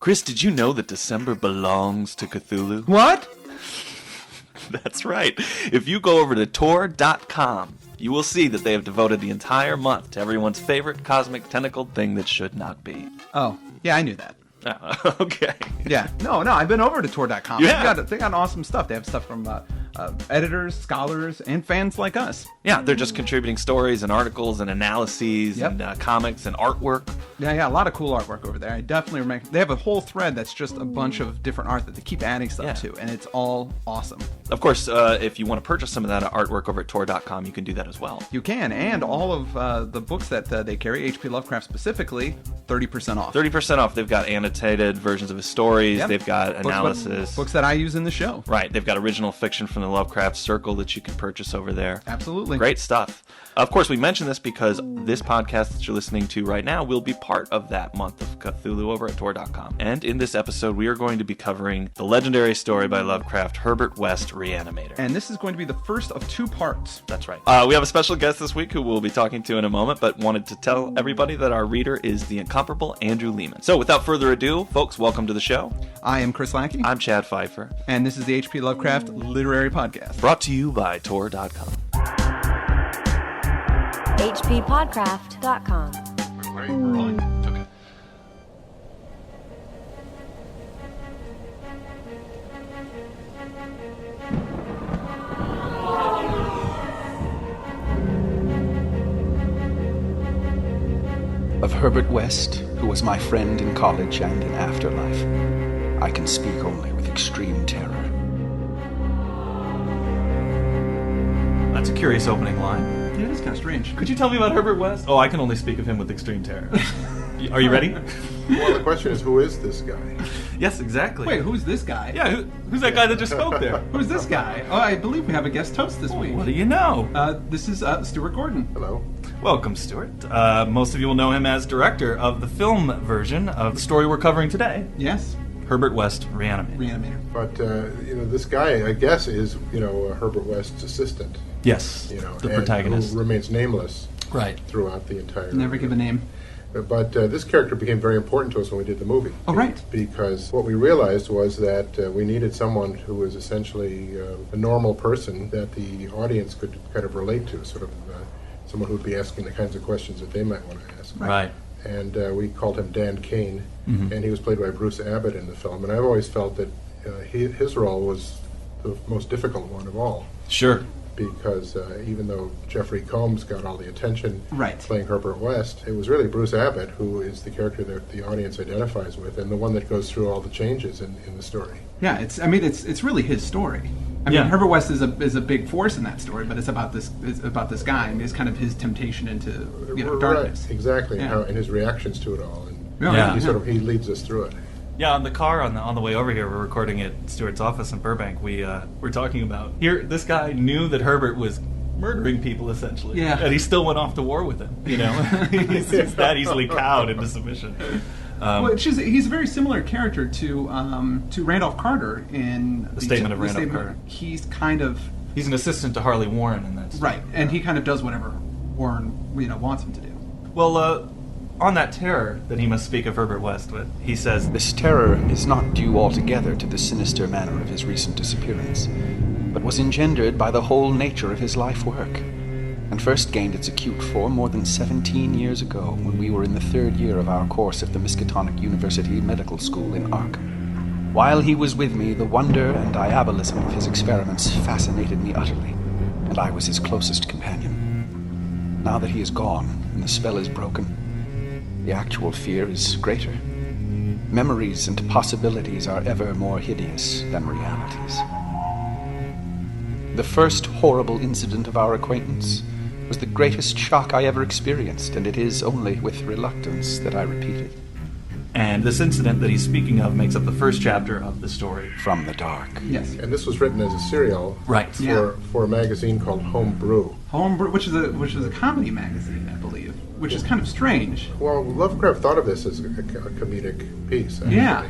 Chris, did you know that December belongs to Cthulhu? What? That's right. If you go over to Tor.com, you will see that they have devoted the entire month to everyone's favorite cosmic tentacled thing that should not be. Oh, yeah, I knew that. Okay. Yeah. No, I've been over to Tor.com. Yeah. They got awesome stuff. They have stuff from editors, scholars, and fans like us. Yeah, they're just contributing stories and articles and analyses and comics and artwork. Yeah, a lot of cool artwork over there. I definitely remember. They have a whole thread that's just a bunch of different art that they keep adding stuff to, and it's all awesome. Of course, if you want to purchase some of that artwork over at Tor.com, you can do that as well. You can, and all of the books that they carry, HP Lovecraft specifically, 30% off. 30% off. They've got annotated versions of his stories. Yep. They've got analysis. Books that I use in the show. Right. They've got original fiction from the Lovecraft Circle that you can purchase over there. Absolutely. Great stuff. Of course, we mention this because this podcast that you're listening to right now will be part of that month of Cthulhu over at Tor.com. And in this episode, we are going to be covering the legendary story by Lovecraft, Herbert West, Reanimator. And this is going to be the first of 2 parts. That's right. We have a special guest this week who we'll be talking to in a moment, but wanted to tell everybody that our reader is the incomparable Andrew Lehman. So without further ado, folks, welcome to the show. I am Chris Lackey. I'm Chad Fifer. And this is the HP Lovecraft Literary Podcast. Brought to you by Tor.com. HPPodcraft.com. We're rolling? Okay. Of Herbert West, who was my friend in college and in afterlife, I can speak only with extreme terror. That's a curious opening line. Yeah, it is kind of strange. Could you tell me about Herbert West? Oh, I can only speak of him with extreme terror. Are you ready? Well, the question is, who is this guy? Yes, exactly. Wait, who's this guy? Yeah, who's that guy that just spoke there? Who's this guy? Oh, I believe we have a guest host this week. What do you know? This is Stuart Gordon. Hello. Welcome, Stuart. Most of you will know him as director of the film version of the story we're covering today. Yes. Herbert West, Reanimator. But, this guy, I guess, is, Herbert West's assistant. Yes, the protagonist. Who remains nameless right throughout the entire... Never give a name. But this character became very important to us when we did the movie. Oh, right. Because what we realized was that we needed someone who was essentially a normal person that the audience could kind of relate to, sort of someone who would be asking the kinds of questions that they might want to ask. Right. And we called him Dan Kane, mm-hmm. and he was played by Bruce Abbott in the film. And I've always felt that his role was the most difficult one of all. Sure. Because even though Jeffrey Combs got all the attention right. playing Herbert West, it was really Bruce Abbott who is the character that the audience identifies with and the one that goes through all the changes in the story. Yeah, it's really his story. I mean, Herbert West is a big force in that story, but it's about this guy and it's kind of his temptation into darkness. Right, exactly, yeah. and his reactions to it all. And he leads us through it. Yeah, on the car on the way over here, we're recording at Stuart's office in Burbank. We're talking about this guy knew that Herbert was murdering people essentially, and he still went off to war with him. He's that easily cowed into submission. He's a very similar character to Randolph Carter in the Statement of Randolph Carter. He's an assistant to Harley Warren in that story. Right, and he kind of does whatever Warren wants him to do. Well, on that terror that he must speak of Herbert West with, he says, "This terror is not due altogether to the sinister manner of his recent disappearance, but was engendered by the whole nature of his life work, and first gained its acute form more than 17 years ago when we were in the 3rd year of our course at the Miskatonic University Medical School in Arkham. While he was with me, the wonder and diabolism of his experiments fascinated me utterly, and I was his closest companion. Now that he is gone and the spell is broken, the actual fear is greater. Memories and possibilities are ever more hideous than realities. The first horrible incident of our acquaintance was the greatest shock I ever experienced, and it is only with reluctance that I repeat it." And this incident that he's speaking of makes up the first chapter of the story. From the Dark. Yes. And this was written as a serial for a magazine called Homebrew. Homebrew, which is a comedy magazine, I believe, which is kind of strange. Well, Lovecraft thought of this as a comedic piece, actually. Yeah.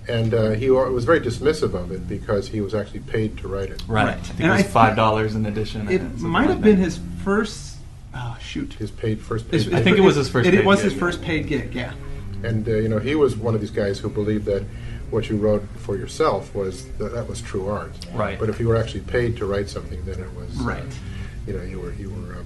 And he was very dismissive of it because he was actually paid to write it. Right. I think it was $5 an edition. It might have been his first... Oh, shoot. His first paid I think it was his first paid gig. It was his first paid gig, yeah. And he was one of these guys who believed that what you wrote for yourself that was true art. Right. But if you were actually paid to write something, then it was right. You were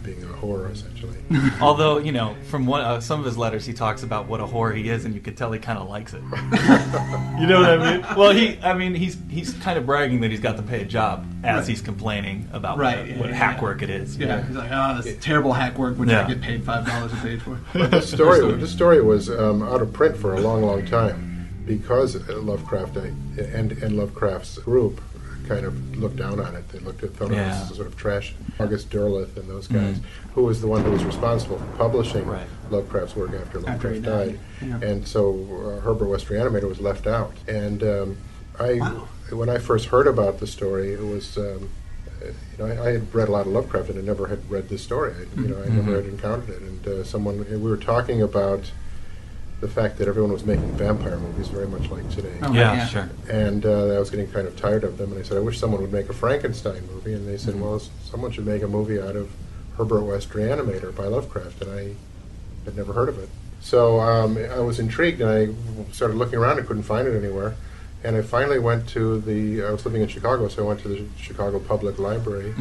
being a whore essentially. Although from some of his letters, he talks about what a whore he is, and you could tell he kind of likes it. You know what I mean? Well, he's kind of bragging that he's got to pay a job as he's complaining about what hack work it is. Yeah, he's like, this is terrible hack work, which I get paid $5 a page for. But this story was out of print for a long, long time because Lovecraft and Lovecraft's group kind of looked down on it. They thought it was sort of trash. August Derleth and those guys, who was the one who was responsible for publishing Lovecraft's work after Lovecraft died. Yeah. And so Herbert West Reanimator was left out. And when I first heard about the story, it was I had read a lot of Lovecraft and I never had read this story. I never had encountered it. And we were talking about the fact that everyone was making vampire movies very much like today. Oh, yeah, sure. And I was getting kind of tired of them, and I said, I wish someone would make a Frankenstein movie. And they said, well, someone should make a movie out of Herbert West Reanimator by Lovecraft, and I had never heard of it. So I was intrigued, and I started looking around and couldn't find it anywhere. And I finally went to I was living in Chicago, so I went to the Chicago Public Library,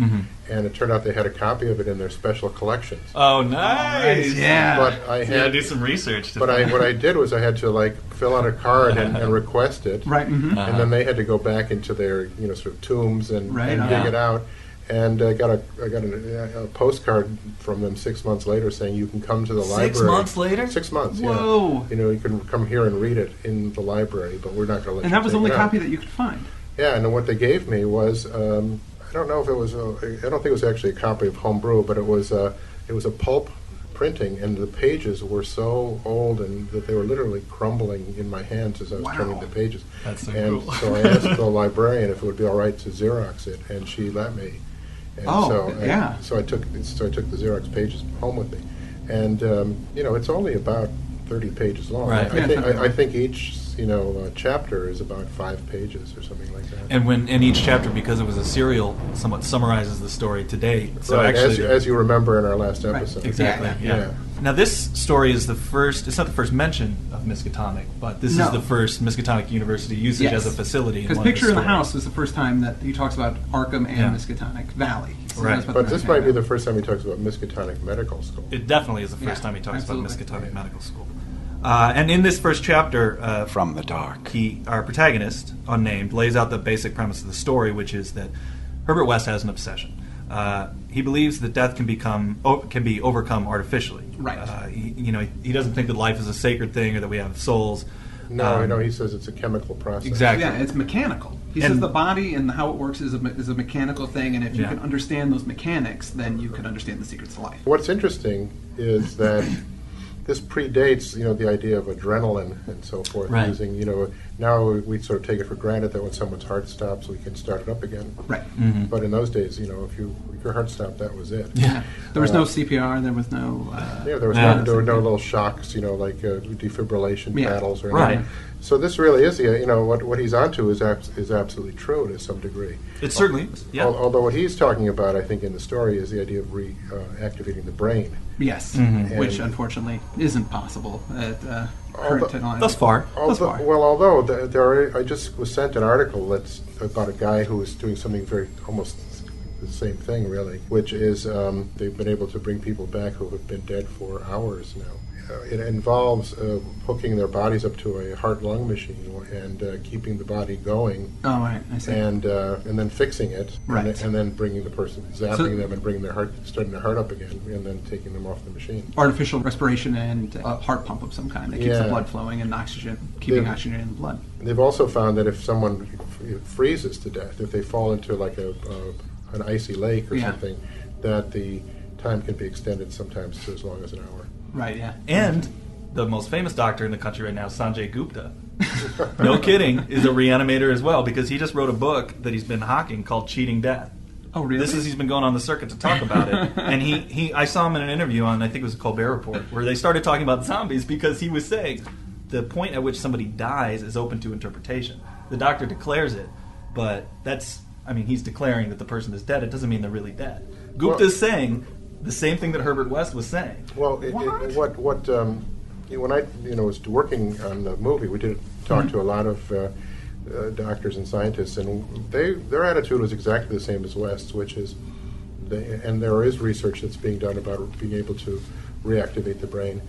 and it turned out they had a copy of it in their special collections. Oh, nice! Yeah. But I had to do some research. What I did was I had to fill out a card and request it, right? Mm-hmm. And then they had to go back into their sort of tombs and dig it out. And I got a postcard from them 6 months later saying you can come to the library. 6 months later? 6 months. Whoa! Yeah. You can come here and read it in the library, but we're not going to let you. And that was the only take it copy out. that you could find. Yeah, and then what they gave me was I don't know if it was I don't think it was actually a copy of Homebrew, but it was a pulp printing, and the pages were so old and that they were literally crumbling in my hands as I was turning the pages. That's so cool. So I asked the librarian if it would be all right to Xerox it, and she let me. And so I took the Xerox pages home with me, and it's only about 30 pages long. Right. I think each chapter is about 5 pages or something like that. And each chapter, because it was a serial, somewhat summarizes the story to date. So right, actually, as you remember in our last episode. Right. Exactly. Yeah. Now this story is the first. It's not the first mention of Miskatonic, but this is the first Miskatonic University usage as a facility. Because Picture in the House was the first time that he talks about Arkham and Miskatonic Valley. So right. But this might be the first time he talks about Miskatonic Medical School. It definitely is the first time he talks about Miskatonic Medical School. And in this first chapter, From the Dark, our protagonist, unnamed, lays out the basic premise of the story, which is that Herbert West has an obsession. He believes that death can be overcome artificially. Right. He doesn't think that life is a sacred thing or that we have souls. No, he says it's a chemical process. Exactly. Yeah, it's mechanical. He says the body and how it works is a mechanical thing, and if you can understand those mechanics, then you can understand the secrets of life. What's interesting is that this predates, the idea of adrenaline and so forth. Right. Using, now we sort of take it for granted that when someone's heart stops, we can start it up again. Right. Mm-hmm. But in those days, if your heart stopped, that was it. Yeah. There was no CPR. There was no. There were no little shocks, like defibrillation paddles or anything. Right. So this really is, what he's onto is absolutely true to some degree. It certainly is. Yeah. Although what he's talking about, I think, in the story is the idea of reactivating the brain. Yes, which unfortunately isn't possible at current technology. Thus far. Although I just was sent an article that's about a guy who was doing something almost the same thing, really, which is they've been able to bring people back who have been dead for hours now. It involves hooking their bodies up to a heart-lung machine and keeping the body going. Oh, right, I see. And then fixing it, right. and then bringing the person, zapping them and bringing starting their heart up again, and then taking them off the machine. Artificial respiration and a heart pump of some kind that keeps the blood flowing and keeping oxygen in the blood. They've also found that if someone freezes to death, if they fall into like an icy lake or something, that the time can be extended sometimes to as long as an hour. Right, yeah. And the most famous doctor in the country right now, Sanjay Gupta, no kidding, is a reanimator as well, because he just wrote a book that he's been hawking called Cheating Death. Oh, really? He's been going on the circuit to talk about it. And I saw him in an interview on, I think it was a Colbert Report, where they started talking about zombies because he was saying the point at which somebody dies is open to interpretation. The doctor declares it, but he's declaring that the person is dead. It doesn't mean they're really dead. Gupta's saying the same thing that Herbert West was saying. Well, what when I was working on the movie, we did talk to a lot of doctors and scientists, and their attitude was exactly the same as West's, which is, and there is research that's being done about being able to reactivate the brain.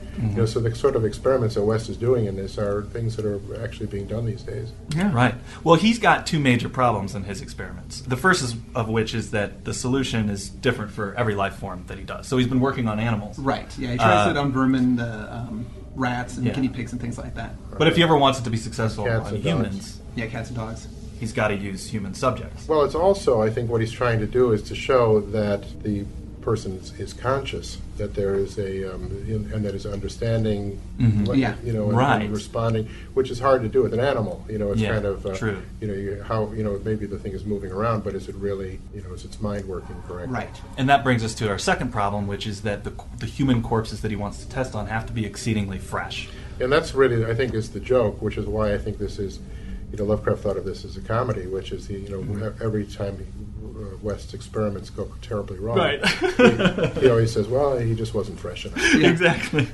So the sort of experiments that West is doing in this are things that are actually being done these days. Yeah. Right. Well, he's got two major problems in his experiments. The first of which is that the solution is different for every life form that he does. So he's been working on animals. Right. Yeah, he tries it on vermin, rats, and guinea pigs and things like that. But if he ever wants it to be successful Cats on and humans... Yeah, cats and dogs. He's got to use human subjects. Well, it's also, I think what he's trying to do is to show that the person is conscious, that there is and that is understanding, and responding, which is hard to do with an animal. It's kind of true. Maybe the thing is moving around, but is it really, is its mind working correctly? Right. And that brings us to our second problem, which is that the human corpses that he wants to test on have to be exceedingly fresh. And that's really, I think, is the joke, which is why I think this is, Lovecraft thought of this as a comedy, which is every time West's experiments go terribly wrong, right. he always says, well, he just wasn't fresh enough. Yeah. Exactly.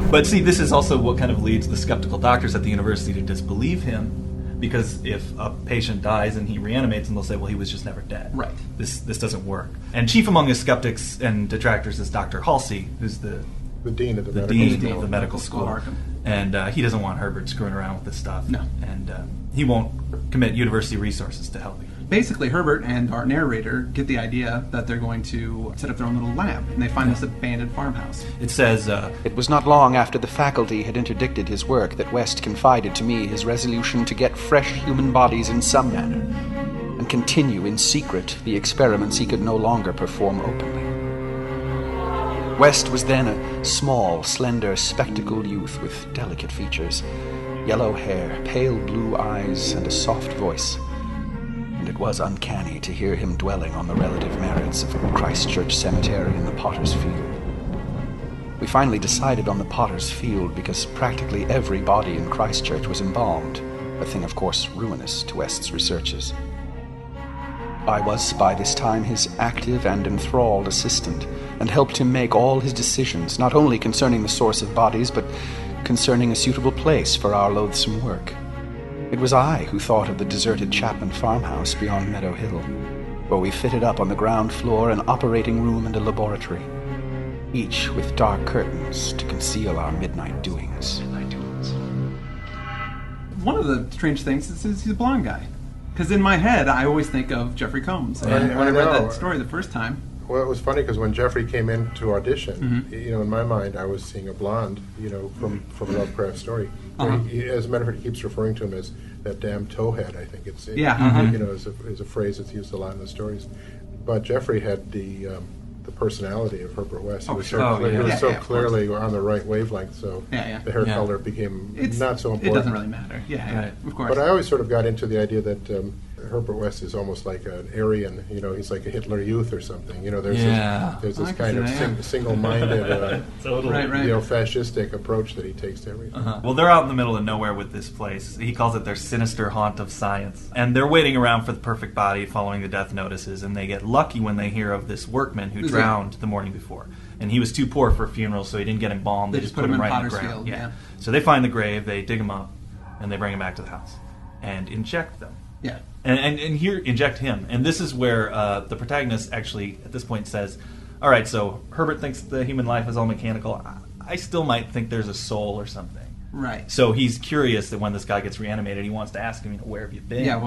But see, this is also what kind of leads the skeptical doctors at the university to disbelieve him, because if a patient dies and he reanimates, and they'll say, well, he was just never dead. Right. This doesn't work. And chief among his skeptics and detractors is Dr. Halsey, who's the dean of the medical school. And he doesn't want Herbert screwing around with this stuff. No. And he won't commit university resources to help him. Basically, Herbert and our narrator get the idea that they're going to set up their own little lab, and they find this abandoned farmhouse. It says, It was not long after the faculty had interdicted his work that West confided to me his resolution to get fresh human bodies in some manner, and continue in secret the experiments he could no longer perform openly. West was then a small, slender, spectacled youth with delicate features, yellow hair, pale blue eyes, and a soft voice. And it was uncanny to hear him dwelling on the relative merits of Christchurch Cemetery and the Potter's Field. We finally decided on the Potter's Field because practically every body in Christchurch was embalmed, a thing of course ruinous to West's researches. I was, by this time, his active and enthralled assistant, and helped him make all his decisions, not only concerning the source of bodies, but concerning a suitable place for our loathsome work. It was I who thought of the deserted Chapman farmhouse beyond Meadow Hill, where we fitted up on the ground floor an operating room and a laboratory, each with dark curtains to conceal our midnight doings. One of the strange things is he's a blonde guy. Because in my head, I always think of Jeffrey Combs. And when I read that story the first time... Well, it was funny because when Jeffrey came in to audition, in my mind, I was seeing a blonde, from Lovecraft's story. As a matter of fact, he keeps referring to him as that damn towhead, I think it's. Is a phrase that's used a lot in the stories. But Jeffrey had the personality of Herbert West. He was so clearly on the right wavelength, so the hair color became not so important. It doesn't really matter. Right. Of course. But I always sort of got into the idea that Herbert West is almost like an Aryan, he's like a Hitler Youth or something. There's this kind of single-minded, fascistic approach that he takes to everything. Well, they're out in the middle of nowhere with this place. He calls it their sinister haunt of science. And they're waiting around for the perfect body following the death notices, and they get lucky when they hear of this workman who drowned the morning before. And he was too poor for a funeral, so he didn't get embalmed. They just put him right in the ground. Yeah. So they find the grave, they dig him up, and they bring him back to the house and inject them. Yeah. And here, inject him. And this is where the protagonist actually, at this point, says, all right, so Herbert thinks the human life is all mechanical. I still might think there's a soul or something. Right. So he's curious that when this guy gets reanimated, he wants to ask him, where have you been? Yeah,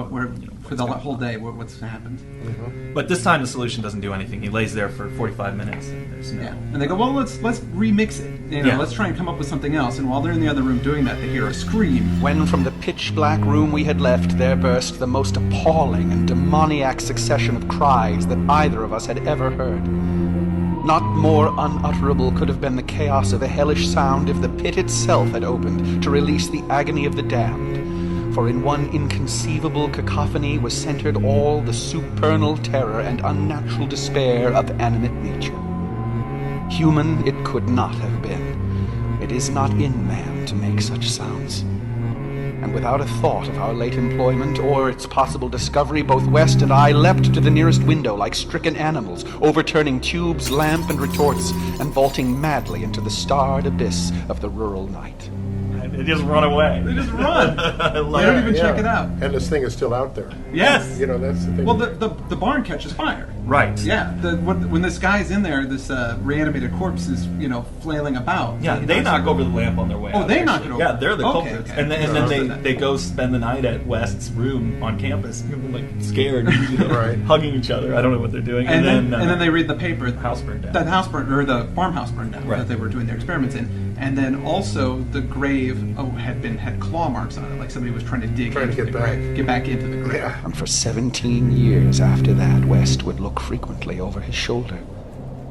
for the whole day, what's happened? Mm-hmm. But this time the solution doesn't do anything. He lays there for 45 minutes, and there's no... Yeah. And they go, well, let's remix it. Let's try and come up with something else. And while they're in the other room doing that, they hear a scream. When from the pitch-black room we had left, there burst the most appalling and demoniac succession of cries that either of us had ever heard. Not more unutterable could have been the chaos of a hellish sound if the pit itself had opened to release the agony of the damned. For in one inconceivable cacophony was centered all the supernal terror and unnatural despair of animate nature. Human it could not have been. It is not in man to make such sounds. and without a thought of our late employment or its possible discovery, both West and I leapt to the nearest window like stricken animals, overturning tubes, lamp, and retorts, and vaulting madly into the starred abyss of the rural night. They just run away. They just run. They don't even check it out. And this thing is still out there. Yes. You know, that's the thing. Well, the barn catches fire. Right. Yeah. When this guy's in there, this reanimated corpse is, flailing about. Yeah, they knock over the lamp on their way out. Oh, they knock it over. Yeah, they're the culprits. Okay. And then they go spend the night at West's room on campus, like scared, Right. hugging each other. I don't know what they're doing. And then they read the paper. The house burned down. That house burned, or the farmhouse burned down Right. that they were doing their experiments in. And then also the grave had claw marks on it, like somebody was trying to dig into the grave, get back into the grave. Yeah. And for 17 years after that, West would look frequently over his shoulder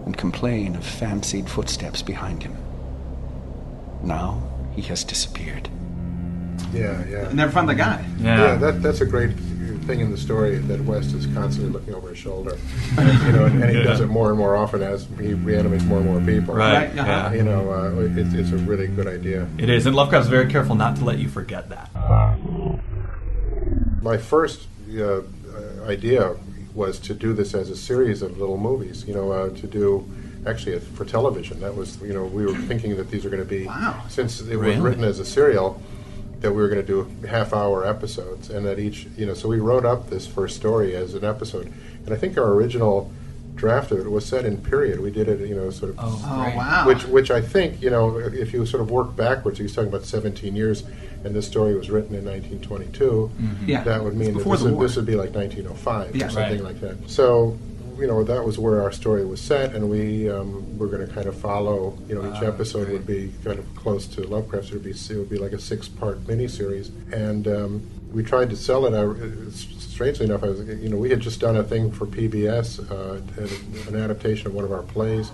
and complain of fancied footsteps behind him. Now he has disappeared. Yeah. Never found the guy. Yeah, that's a great thing in the story, that West is constantly looking over his shoulder. And he does it more and more often as he reanimates more and more people. Right. Yeah. It's a really good idea. It is, and Lovecraft's very careful not to let you forget that. My first idea was to do this as a series of little movies, to do actually for television. That was, we were thinking that these are going to be, since it was written as a serial, that we were going to do half-hour episodes, and that each, so we wrote up this first story as an episode, and I think our original draft of it was set in period. We did it, sort of. Oh, wow. Which I think, if you sort of work backwards, he was talking about 17 years, and this story was written in 1922. Mm-hmm. Yeah. That would mean that this would be like 1905 or something like that. So, that was where our story was set, and we were going to kind of follow. Each episode would be kind of close to Lovecraft. It would be like a 6-part miniseries, and we tried to sell it. Strangely enough, we had just done a thing for PBS, an adaptation of one of our plays,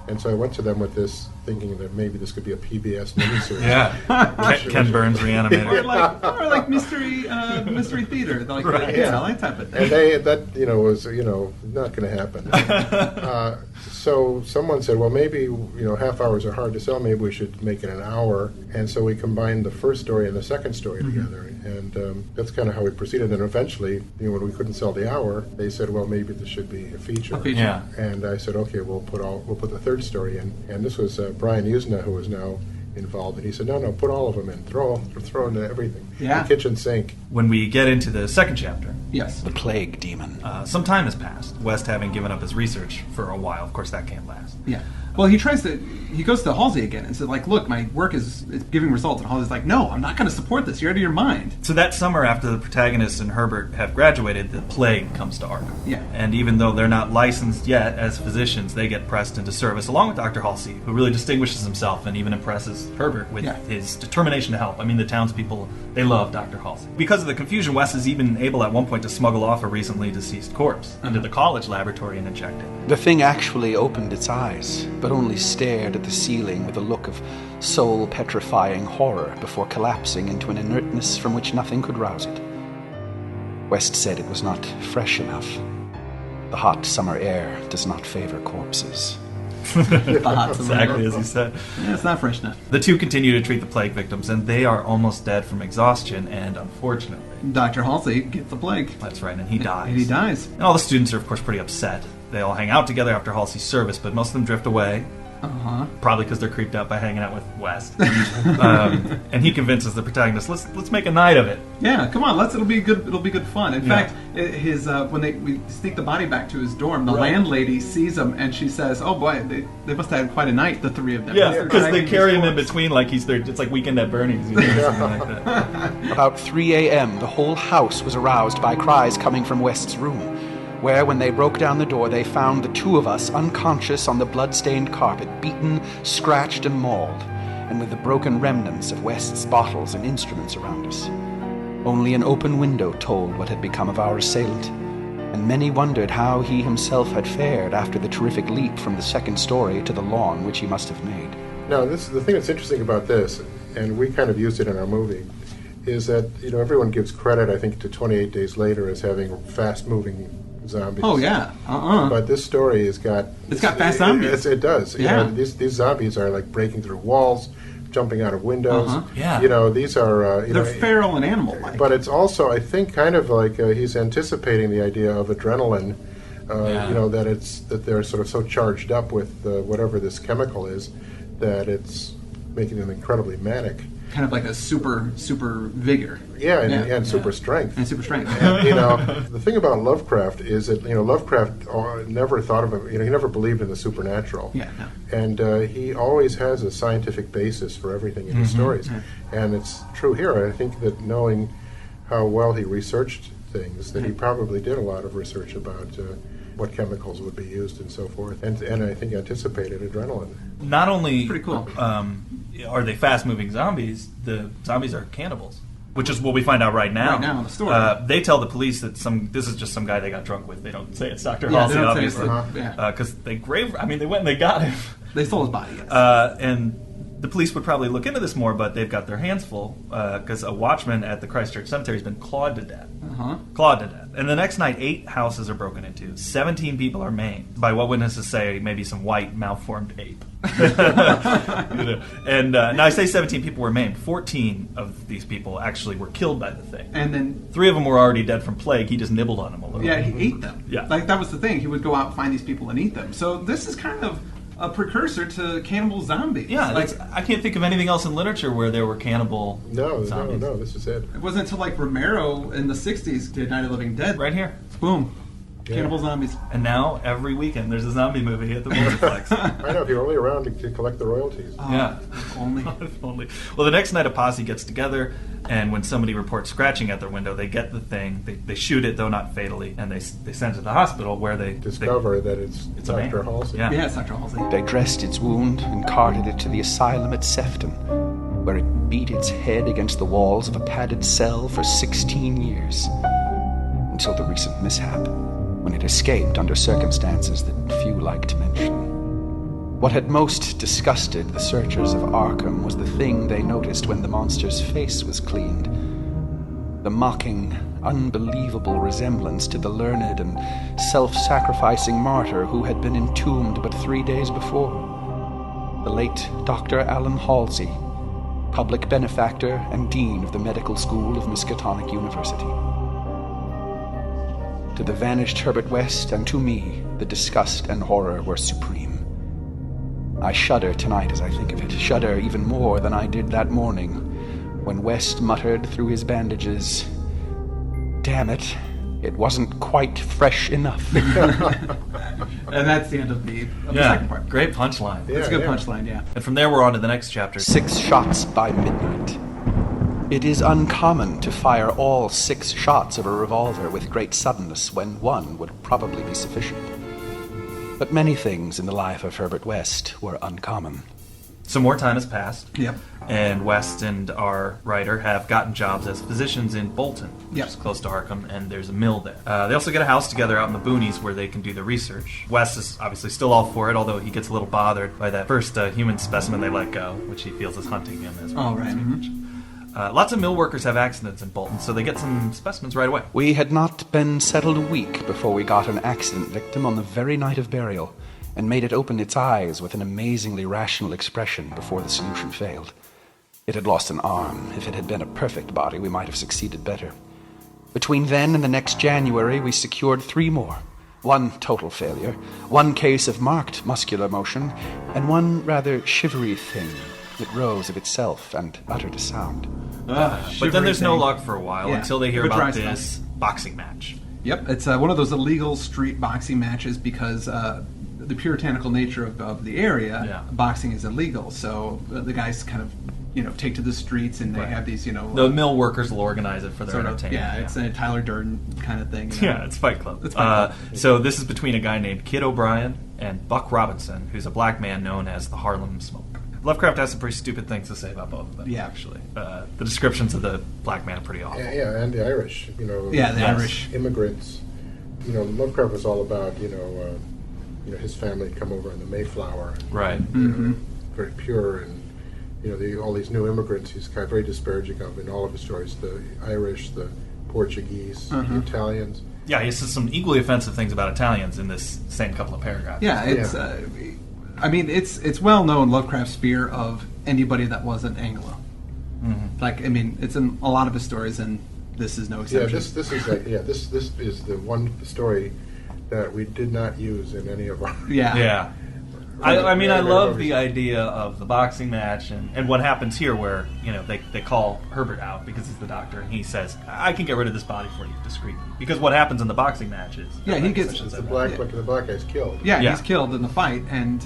and so I went to them with this, thinking that maybe this could be a PBS miniseries. Yeah, Ken Burns Reanimator, or like mystery theater, like that type of thing. And that was not going to happen. So someone said, well, maybe half hours are hard to sell. Maybe we should make it an hour. And so we combined the first story and the second story together, and that's kind of how we proceeded. And eventually, when we couldn't sell the hour, they said, well, maybe this should be a feature. Yeah. And I said, okay, we'll put the third story in. And this was Brian Usna, who is now involved, and he said, no, put all of them in, throw into everything. Yeah. The kitchen sink. When we get into the second chapter, yes, The plague demon. some time has passed. West having given up his research for a while. Of course, that can't last. Yeah. Well, he goes to Halsey again and said, like, look, my work is giving results. And Halsey's like, no, I'm not going to support this. You're out of your mind. So that summer, after the protagonists and Herbert have graduated, the plague comes to Arkham. Yeah. And even though they're not licensed yet as physicians, they get pressed into service, along with Dr. Halsey, who really distinguishes himself and even impresses Herbert with his determination to help. I mean, the townspeople, they love Dr. Halsey. Because of the confusion, West is even able at one point to smuggle off a recently deceased corpse into the college laboratory and inject it. The thing actually opened its eyes, but only stared at the ceiling with a look of soul-petrifying horror before collapsing into an inertness from which nothing could rouse it. West said it was not fresh enough. The hot summer air does not favor corpses. Exactly as he said. Yeah, it's not fresh enough. The two continue to treat the plague victims, and they are almost dead from exhaustion, and unfortunately, Dr. Halsey gets the plague. that's right, and he dies. And he dies. And all the students are, of course, pretty upset. They all hang out together after Halsey's service, but most of them drift away. Probably because they're creeped out by hanging out with West. And he convinces the protagonist, let's make a night of it. Yeah, come on, it'll be good fun. In fact, when we sneak the body back to his dorm, the landlady sees him and she says, "Oh boy, they must have had quite a night, the three of them." Yeah, because they carry him in between like it's like Weekend at Bernie's, something like that. About 3 a.m., the whole house was aroused by cries coming from West's room, where, when they broke down the door, they found the two of us unconscious on the blood-stained carpet, beaten, scratched, and mauled, and with the broken remnants of West's bottles and instruments around us. Only an open window told what had become of our assailant, and many wondered how he himself had fared after the terrific leap from the second story to the lawn which he must have made. Now, the thing that's interesting about this, and we kind of used it in our movie, is that everyone gives credit, I think, to 28 Days Later as having fast-moving zombies. Oh yeah, But this story has got... It's got fast zombies. It does. Yeah. These zombies are like breaking through walls, jumping out of windows. Yeah. These are... They're feral and animal-like. But it's also, I think, kind of like he's anticipating the idea of adrenaline, that they're sort of so charged up with whatever this chemical is that it's making them incredibly manic. Kind of like a super vigor. And super strength. And super strength. And, the thing about Lovecraft is that, Lovecraft never thought of it, he never believed in the supernatural. Yeah, no. And he always has a scientific basis for everything in his stories. Yeah. And it's true here. I think that knowing how well he researched things, that he probably did a lot of research about what chemicals would be used and so forth, and I think anticipated adrenaline. Not only pretty cool. Are they fast-moving zombies, the zombies are cannibals, which is what we find out right now. Right now in the story. They tell the police that this is just some guy they got drunk with. They don't say it's Dr. Halsey, obviously. Because they went and they got him. They stole his body, yes. And the police would probably look into this more, but they've got their hands full because a watchman at the Christchurch Cemetery has been clawed to death. Clawed to death. And the next night, 8 houses are broken into. 17 people are maimed by what witnesses say maybe some white, malformed ape. And now I say 17 people were maimed. 14 of these people actually were killed by the thing. And then 3 of them were already dead from plague. He just nibbled on them a little. Yeah, he ate them. Yeah. Like, that was the thing. He would go out and find these people and eat them. So this is kind of a precursor to Cannibal Zombies. Yeah, I can't think of anything else in literature where there were cannibal zombies. No, this is it. It wasn't until Romero in the 60s did Night of the Living Dead. Right here. Boom. Yeah. Cannibal Zombies. And now, every weekend, there's a zombie movie at the multiplex. I know, if you're only around to collect the royalties. Yeah. Only. Only. Well, the next night, a posse gets together, and when somebody reports scratching at their window, they get the thing, they shoot it, though not fatally, and they send it to the hospital where they discover that it's Dr. Halsey. Yeah, it's Dr. Halsey. They dressed its wound and carted it to the asylum at Sefton, where it beat its head against the walls of a padded cell for 16 years, until the recent mishap, when it escaped under circumstances that few like to mention. What had most disgusted the searchers of Arkham was the thing they noticed when the monster's face was cleaned. The mocking, unbelievable resemblance to the learned and self-sacrificing martyr who had been entombed but 3 days before. The late Dr. Alan Halsey, public benefactor and dean of the medical school of Miskatonic University. To the vanished Herbert West and to me, the disgust and horror were supreme. I shudder tonight as I think of it, shudder even more than I did that morning, when West muttered through his bandages, "Damn it, it wasn't quite fresh enough." And that's the end of the second part. Great punchline. That's a good punchline, yeah. And from there, we're on to the next chapter. 6 shots by midnight. It is uncommon to fire all 6 shots of a revolver with great suddenness when one would probably be sufficient. But many things in the life of Herbert West were uncommon. Some more time has passed. Yep. And West and our writer have gotten jobs as physicians in Bolton, which Yep. is close to Arkham, and there's a mill there. They also get a house together out in the boonies where they can do the research. West is obviously still all for it, although he gets a little bothered by that first human specimen they let go, which he feels is hunting him as well. Oh, right. Lots of mill workers have accidents in Bolton, so they get some specimens right away. We had not been settled a week before we got an accident victim on the very night of burial, and made it open its eyes with an amazingly rational expression before the solution failed. It had lost an arm. If it had been a perfect body, we might have succeeded better. Between then and the next January, we secured 3 more. 1 total failure, 1 case of marked muscular motion, and 1 rather shivery thing that rose of itself and uttered a sound. But then there's no luck for a while until they hear about dry this boxing match. Yep, it's one of those illegal street boxing matches because the puritanical nature of the area, boxing is illegal. So the guys kind of, take to the streets and they have these, the mill workers will organize it for their entertainment. It's a Tyler Durden kind of thing. Yeah, it's Fight Club. So this is between a guy named Kid O'Brien and Buck Robinson, who's a black man known as the Harlem Smoke. Lovecraft has some pretty stupid things to say about both of them. Yeah, actually, the descriptions of the black man are pretty awful. Yeah, and the Irish. The Irish immigrants. Lovecraft was all about his family had come over on the Mayflower. And, right. Very pure, and all these new immigrants. He's kind of very disparaging of in all of his stories. The Irish, the Portuguese, the Italians. Yeah, he says some equally offensive things about Italians in this same couple of paragraphs. Yeah, it's. I mean, it's well known Lovecraft's fear of anybody that wasn't Anglo. Mm-hmm. Like, I mean, it's in a lot of his stories, and this is no exception. Yeah, this is the one story that we did not use in any of our. Yeah. I mean, I love the idea of the boxing match and what happens here where, they call Herbert out because he's the doctor, and he says, I can get rid of this body for you discreetly. Because what happens in the boxing match is... Yeah, he gets... The black guy's killed. Yeah, he's killed in the fight, and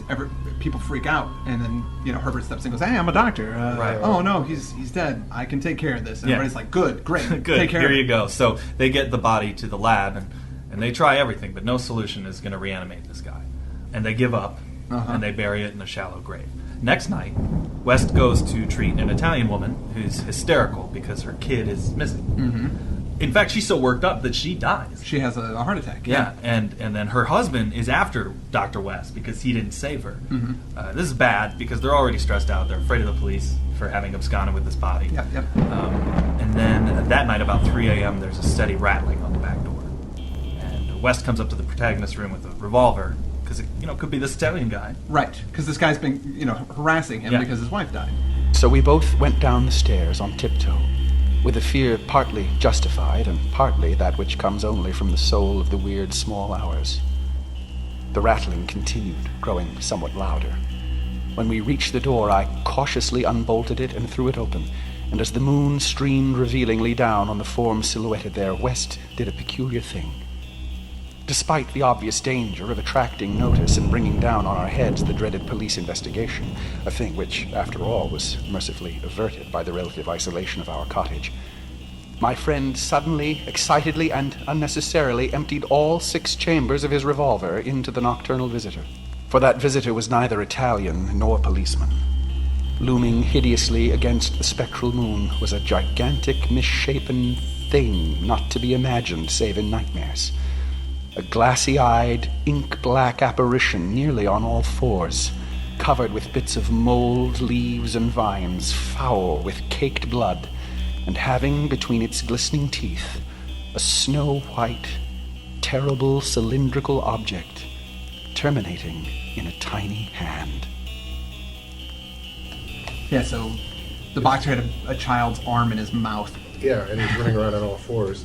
people freak out, and then, Herbert steps in and goes, hey, I'm a doctor. Oh, no, he's dead. I can take care of this. And everybody's like, good, great. Good, take care here of it. You go. So they get the body to the lab, and they try everything, but no solution is going to reanimate this guy. And they give up. And they bury it in a shallow grave. Next night, West goes to treat an Italian woman who's hysterical because her kid is missing. Mm-hmm. In fact, she's so worked up that she dies. She has a heart attack. Yeah, and then her husband is after Dr. West because he didn't save her. Mm-hmm. This is bad because they're already stressed out. They're afraid of the police for having absconded with this body. Yep. And then that night, about 3 a.m., there's a steady rattling on the back door. And West comes up to the protagonist's room with a revolver. Because it could be this Italian guy. Right, because this guy's been, harassing him because his wife died. So we both went down the stairs on tiptoe, with a fear partly justified and partly that which comes only from the soul of the weird small hours. The rattling continued, growing somewhat louder. When we reached the door, I cautiously unbolted it and threw it open, and as the moon streamed revealingly down on the form silhouetted there, West did a peculiar thing. Despite the obvious danger of attracting notice and bringing down on our heads the dreaded police investigation, a thing which, after all, was mercifully averted by the relative isolation of our cottage, my friend suddenly, excitedly, and unnecessarily emptied all 6 chambers of his revolver into the nocturnal visitor. For that visitor was neither Italian nor policeman. Looming hideously against the spectral moon was a gigantic, misshapen thing not to be imagined save in nightmares. A glassy-eyed, ink-black apparition nearly on all fours, covered with bits of mold, leaves, and vines, foul with caked blood, and having between its glistening teeth a snow-white, terrible cylindrical object terminating in a tiny hand. Yeah, so the boxer had a child's arm in his mouth. Yeah, and he's running around on all fours.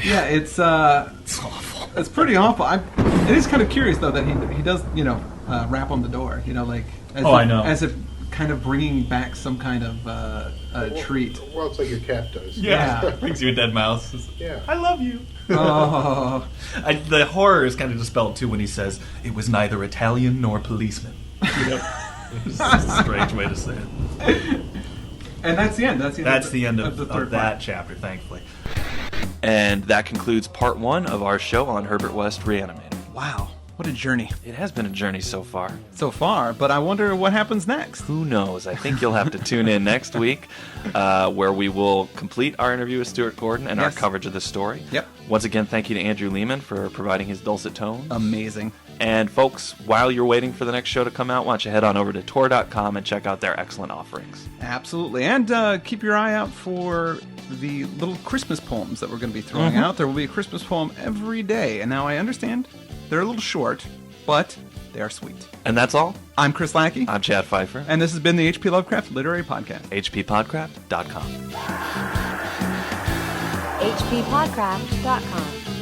Yeah, it's awful. It's pretty awful. It is kind of curious though that he does rap on the door. As if kind of bringing back some kind of treat. Well, it's like your cat does. Yeah, brings you a dead mouse. Yeah, I love you. Oh. The horror is kind of dispelled too when he says it was neither Italian nor policeman. It's just a strange way to say it. And that's the end. That's the end of that chapter, thankfully. And that concludes part 1 of our show on Herbert West Reanimator. Wow, what a journey. It has been a journey so far. But I wonder what happens next. Who knows? I think you'll have to tune in next week where we will complete our interview with Stuart Gordon and our coverage of the story. Yep. Once again, thank you to Andrew Lehman for providing his dulcet tones. Amazing. And folks, while you're waiting for the next show to come out, why don't you head on over to Tor.com and check out their excellent offerings. Absolutely. And keep your eye out for the little Christmas poems that we're going to be throwing out. There will be a Christmas poem every day. And now I understand they're a little short, but they are sweet. And that's all. I'm Chris Lackey. I'm Chad Fifer. And this has been the HP Lovecraft Literary Podcast. HPPodcraft.com. HPPodcraft.com.